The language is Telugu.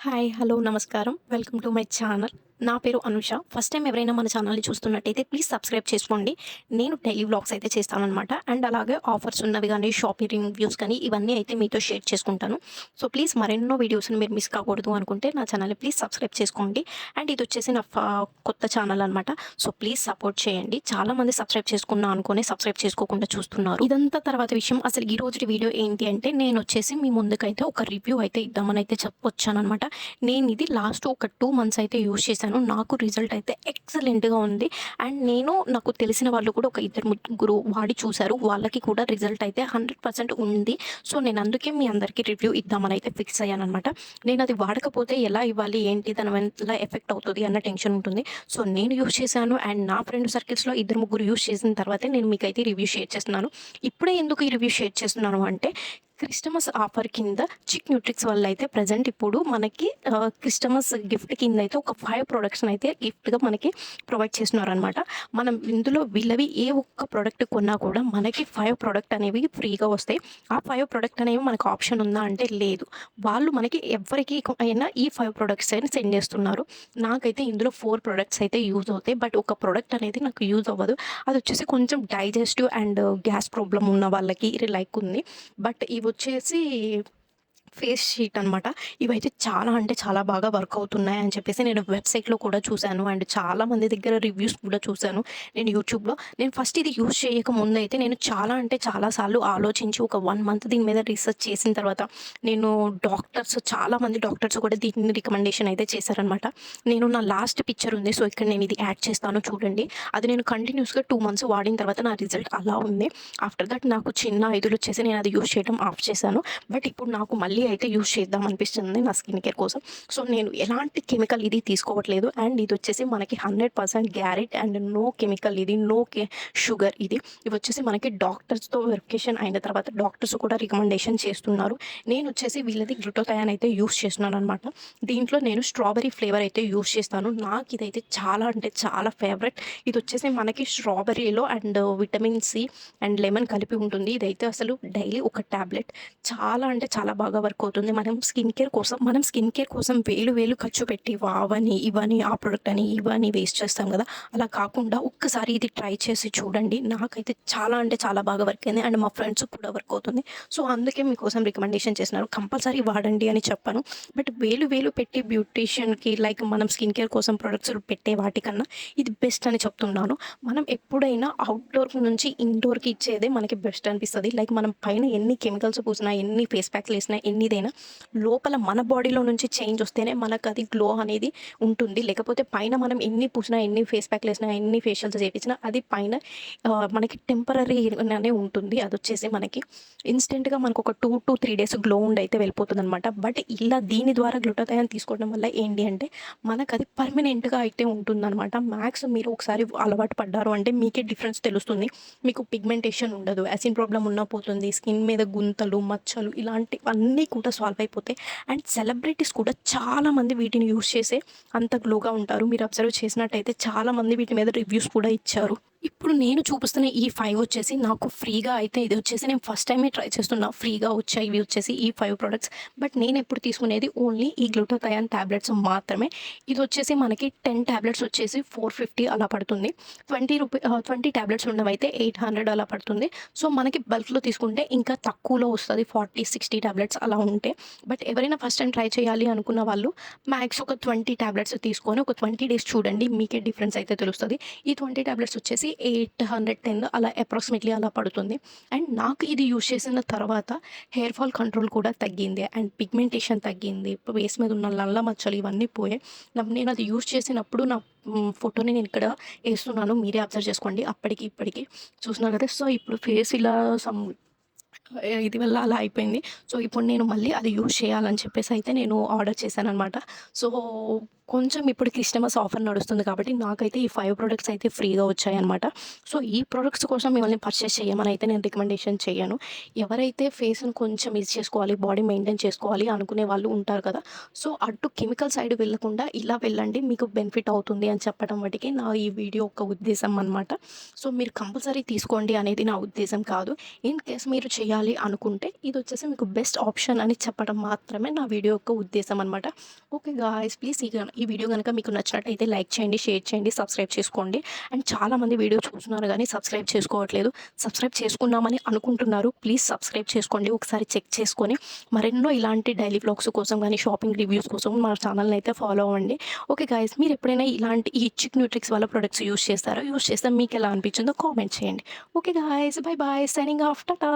హాయ్. హలో. నమస్కారం. Welcome to my channel. నా పేరు అనుష. ఫస్ట్ టైమ్ ఎవరైనా మన ఛానల్‌ని చూస్తున్నట్టయితే ప్లీజ్ సబ్స్క్రైబ్ చేసుకోండి. నేను డైలీ వ్లాగ్స్ అయితే చేస్తాననమాట. అండ్ అలాగే ఆఫర్స్ ఉన్నవి గానీ, షాపింగ్ రివ్యూస్ కానీ ఇవన్నీ అయితే మీతో షేర్ చేసుకుంటాను. సో, ప్లీజ్ మరెన్నో వీడియోస్‌ని మీరు మిస్ కాకూడదు అనుకుంటే నా ఛానల్‌ని ప్లీజ్ సబ్స్క్రైబ్ చేసుకోండి. అండ్ ఇదొచ్చేసి నా కొత్త ఛానల్ అనమాట. సో, ప్లీజ్ సపోర్ట్ చేయండి. చాలామంది సబ్స్క్రైబ్ చేసుకున్నా అనుకోని సబ్స్క్రైబ్ చేసుకోకుండా చూస్తున్నారు. ఇదంతా తర్వాత విషయం. అసలు ఈ రోజుటి వీడియో ఏంటి అంటే నేనొచ్చేసి మీ ముందుకైతే ఒక రివ్యూ అయితే ఇద్దామనైతే వచ్చాననమాట. నేనిది లాస్ట్ ఒక 2 మంత్స్ అయితే యూజ్ చేశాను. నాకు రిజల్ట్ అయితే ఎక్సలెంట్‌గా ఉంది. అండ్ నాకు తెలిసిన వాళ్ళు కూడా ఒక ఇద్దరు ముగ్గురు వాడి చూసారు. వాళ్ళకి కూడా రిజల్ట్ అయితే 100% ఉంది. సో, నేను అందుకే మీ అందరికీ రివ్యూ ఇద్దామని అయితే ఫిక్స్ అయ్యాననమాట. నేనది వాడకపోతే ఎలా ఇవ్వాలి? ఏంటి? దాని వల్ల ఎఫెక్ట్ అవుతది అన్న టెన్షన్ ఉంటుంది. సో, నేను యూజ్ చేశాను. అండ్ నా ఫ్రెండ్ సర్కిల్స్‌లో ఇద్దరు ముగ్గురు యూజ్ చేసిన తర్వాతే నేను మీకైతే రివ్యూ షేర్ చేస్తున్నాను. ఇప్పుడే ఎందుకు ఈ రివ్యూ షేర్ చేస్తున్నాను అంటే క్రిస్టమస్ ఆఫర్ కింద చిక్ న్యూట్రిక్స్ వల్ల అయితే ప్రెజెంట్ ఇప్పుడు మనకి క్రిస్టమస్ గిఫ్ట్ కింద అయితే ఒక 5 ప్రొడక్ట్స్‌ని అయితే గిఫ్ట్‌గా మనకి ప్రొవైడ్ చేస్తున్నారనమాట. మనం ఇందులో వీళ్ళవి ఏ ఒక్క ప్రొడక్ట్ కొన్నా కూడా మనకి 5 ప్రొడక్ట్ అనేవి ఫ్రీగా వస్తాయి. ఆ 5 ప్రొడక్ట్ అనేవి మనకు ఆప్షన్ ఉందా అంటే లేదు. వాళ్ళు మనకి ఎవ్వరికి అయినా ఈ 5 ప్రొడక్ట్స్ అని సెండ్ చేస్తున్నారు. నాకైతే ఇందులో 4 ప్రొడక్ట్స్ అయితే యూజ్ అవుతాయి. బట్ ఒక ప్రొడక్ట్ అనేది నాకు యూజ్ అవ్వదు. అదొచ్చేసి కొంచెం డైజెస్టివ్ అండ్ గ్యాస్ ప్రాబ్లమ్ ఉన్న వాళ్ళకి లైక్ ఉంది. బట్ ఇవొచ్చేసి ఫేస్ షీట్ అనమాట. ఇవైతే చాలా అంటే చాలా బాగా వర్క్ అవుతున్నాయని చెప్పేసి నేను వెబ్‌సైట్‌లో కూడా చూసాను. అండ్ చాలా మంది దగ్గర రివ్యూస్ కూడా చూసాను నేను యూట్యూబ్‌లో. నేను ఫస్ట్ ఇది యూజ్ చేయకముందయితే నేను చాలా అంటే చాలా సార్లు ఆలోచించి ఒక 1 మంత్ దీని మీద రీసెర్చ్ చేసిన తర్వాత నేను చాలామంది డాక్టర్స్ కూడా దీన్ని రికమెండేషన్ అయితే చేశారనమాట. నేను నా లాస్ట్ పిక్చర్ ఉంది. సో, ఇక్కడ నేను ఇది యాడ్ చేస్తాను చూడండి. అది నేను కంటిన్యూస్‌గా 2 మంత్స్ వాడిన తర్వాత నా రిజల్ట్ అలా ఉంది. ఆఫ్టర్ దట్ నాకు చిన్న ఇదులొచ్చేసి నేను అది యూజ్ చేయడం ఆఫ్ చేశాను. బట్ ఇప్పుడు నాకు మళ్ళీ అయితే యూజ్ చేద్దాం అనిపిస్తుంది నా స్కిన్ కేర్ కోసం. సో, నేను ఎలాంటి కెమికల్ ఇది తీసుకోవట్లేదు. అండ్ ఇదొచ్చేసి మనకి 100% గ్యారెంటీ అండ్ నో కెమికల్ ఇది. నో షుగర్ ఇది. ఇవొచ్చేసి మనకి డాక్టర్స్‌తో వెరిఫికేషన్ అయిన తర్వాత డాక్టర్స్ కూడా రికమెండేషన్ చేస్తున్నారు. నేనొచ్చేసి వీళ్ళది గ్లూటాథయాన్ అయితే యూజ్ చేస్తున్నాననమాట. దీంట్లో నేను స్ట్రాబెర్రీ ఫ్లేవర్ అయితే యూజ్ చేస్తాను. నాకిదైతే చాలా అంటే చాలా ఫేవరెట్. ఇదొచ్చేసి మనకి స్ట్రాబెర్రీలో and vitamin C and lemon కలిపి ఉంటుంది. ఇదైతే అసలు డైలీ ఒక టాబ్లెట్ చాలా అంటే చాలా బాగా వర్క్ అవుతుంది. మనం స్కిన్ కేర్ కోసం వేలు ఖర్చు పెట్టి అవని, ఇవని, ఆ ప్రొడక్ట్ అని, ఇవని వేస్ట్ చేస్తాం కదా! అలా కాకుండా ఒక్కసారి ఇది ట్రై చేసి చూడండి. నాకైతే చాలా అంటే చాలా బాగా వర్క్ అయింది. అండ్ మా ఫ్రెండ్స్‌కి కూడా వర్క్ అవుతుంది. సో, అందుకే మీకోసం రికమెండేషన్ చేస్తున్నారు. కంపల్సరీ వాడండి అని చెప్పను. బట్ వేలు పెట్టి బ్యూటీషియన్‌కి లైక్ మనం స్కిన్ కేర్ కోసం ప్రొడక్ట్స్ పెట్టే వాటికన్నా ఇది బెస్ట్ అని చెప్తున్నాను. మనం ఎప్పుడైనా అవుట్‌డోర్ నుంచి ఇండోర్‌కి ఇచ్చేదే మనకి బెస్ట్ అనిపిస్తది. లైక్ మనం పైన ఎన్ని కెమికల్స్ పూసినా, ఎన్ని ఫేస్ ప్యాక్‌లు ఏసినా, ఎన్నిదైనా లోపల మన బాడీలో నుంచి చేంజ్ వస్తేనే మనకది గ్లో అనేది ఉంటుంది. లేకపోతే పైన మనం ఎన్ని పూసినా, ఎన్ని ఫేస్ ప్యాక్‌లేసినా, ఎన్ని ఫేషియల్స్ చేపించినా అది పైన మనకి టెంపరరీగానే ఉంటుంది. అదొచ్చేసి మనకి ఇన్‌స్టెంట్‌గా మనకొక 2-3 డేస్ గ్లో ఉండైతే వెళ్ళిపోతుందనమాట. బట్ ఇలా దీని ద్వారా గ్లూటాథయాన్ తీసుకోవడం వల్ల ఏంటి అంటే మనకది పర్మనెంట్‌గా అయితే ఉంటుందనమాట. మ్యాక్స్ మీరు ఒకసారి అలవాటు పడ్డారు అంటే మీకే డిఫరెన్స్ తెలుస్తుంది. మీకు పిగ్మెంటేషన్ ఉండదు. యాసిన్ ప్రాబ్లమ్ ఉన్నా పోతుంది. స్కిన్ మీద గుంతలు, మచ్చలు ఇలాంటివన్నీ కూడా సాల్వ్ అయిపోతాయి. అండ్ సెలబ్రిటీస్ కూడా చాలామంది వీటిని యూజ్ చేసే అంత గ్లోగా ఉంటారు. మీరు అబ్జర్వ్ చేసినట్టయితే చాలామంది వీటి మీద రివ్యూస్ కూడా ఇచ్చారు. ఇప్పుడు నేను చూపిస్తున్న ఈ 5 వచ్చేసి నాకు ఫ్రీగా అయితే ఇది వచ్చేసి నేను ఫస్ట్ టైమే ట్రై చేస్తున్నా. ఫ్రీగా వచ్చాయి ఇవి వచ్చేసి ఈ 5 ప్రొడక్ట్స్. బట్ నేనెప్పుడు తీసుకునేది ఓన్లీ ఈ గ్లూటాథయాన్ టాబ్లెట్స్ మాత్రమే. ఇదొచ్చేసి మనకి 10 టాబ్లెట్స్ వచ్చేసి 450 అలా పడుతుంది. 20 టాబ్లెట్స్ ఉన్నవైతే 800 అలా పడుతుంది. సో, మనకి బల్క్‌లో తీసుకుంటే ఇంకా తక్కువలో వస్తది. 40, 60 టాబ్లెట్స్ అలా ఉంటే. బట్ ఎవరైనా ఫస్ట్ టైమ్ ట్రై చేయాలి అనుకున్న వాళ్ళు మ్యాక్స్ ఒక 20 టాబ్లెట్స్ తీసుకొని ఒక 20 డేస్ చూడండి. మీకే డిఫరెన్స్ అయితే తెలుస్తది. ఈ 20 టాబ్లెట్స్ వచ్చేసి 810 అలా అప్రాక్సిమేట్‌లీ అలా పడుతుంది. అండ్ నాకు ఇది యూజ్ చేసిన తర్వాత హెయిర్ ఫాల్ కంట్రోల్ కూడా తగ్గింది. అండ్ పిగ్మెంటేషన్ తగ్గింది. ఫేస్ మీద ఉన్న నల్ల మచ్చలు ఇవన్నీ పోయాయి. నేనది యూజ్ చేసినప్పుడు నా ఫోటోని నేను ఇక్కడ ఏస్తున్నాను. మీరే అబ్జర్వ్ చేసుకోండి. అప్పటికి ఇప్పటికి చూస్తున్నారు కదా! సో, ఇప్పుడు ఫేస్ ఇలా ఇది వల్ల అలా అయిపోయింది. సో, ఇప్పుడు నేను మళ్ళీ అది యూజ్ చేయాలని చెప్పేసి అయితే నేను ఆర్డర్ చేశాననమాట. సో, కొంచెం ఇప్పుడు క్రిస్టమస్ ఆఫర్ నడుస్తుంది కాబట్టి నాకైతే ఈ 5 ప్రొడక్ట్స్ అయితే ఫ్రీగా వచ్చాయన్నమాట. సో, ఈ ప్రొడక్ట్స్ కోసం మిమ్మల్ని పర్చేస్ చేయమని అయితే నేను రికమెండేషన్ చేయను. ఎవరైతే ఫేస్‌ని కొంచెం ఇది చేసుకోవాలి, బాడీ మెయింటైన్ చేసుకోవాలి అనుకునే వాళ్ళు ఉంటారు కదా! సో, అటు కెమికల్ సైడ్ వెళ్ళకుండా ఇలా వెళ్ళండి. మీకు బెనిఫిట్ అవుతుంది అని చెప్పడం మటికే నా ఈ వీడియో యొక్క ఉద్దేశం అనమాట. సో, మీరు కంపల్సరీ తీసుకోండి అనేది నా ఉద్దేశం కాదు. ఇన్ కేస్ మీరు చేయాలి అనుకుంటే ఇదొచ్చేసి మీకు బెస్ట్ ఆప్షన్ అని చెప్పడం మాత్రమే నా వీడియో యొక్క ఉద్దేశం అనమాట. ఓకే గాయ్స్, ప్లీజ్ ఈ వీడియో గనుక మీకు నచ్చినట్టయితే లైక్ చేయండి, షేర్ చేయండి, సబ్స్క్రైబ్ చేసుకోండి. అండ్ చాలామంది వీడియో చూస్తున్నారు గానీ సబ్స్క్రైబ్ చేసుకోవట్లేదు. సబ్స్క్రైబ్ చేసుకున్నామని అనుకుంటున్నారు. ప్లీజ్ సబ్స్క్రైబ్ చేసుకోండి. ఒకసారి చెక్ చేసుకొని మరెన్నో ఇలాంటి డైలీ వ్లాగ్స్ కోసం గానీ, షాపింగ్ రివ్యూస్ కోసం మా ఛానల్‌ని అయితే ఫాలో అవ్వండి. ఓకే గాయ్స్, మీరు ఎప్పుడైనా ఇలాంటి ఈ చిక్ న్యూట్రిక్స్ వాళ్ళ ప్రొడక్ట్స్ యూజ్ చేస్తారా? యూజ్ చేస్తే మీకెలా అనిపించిందో కామెంట్ చేయండి. Okay guys, by by. Signing off. Tata.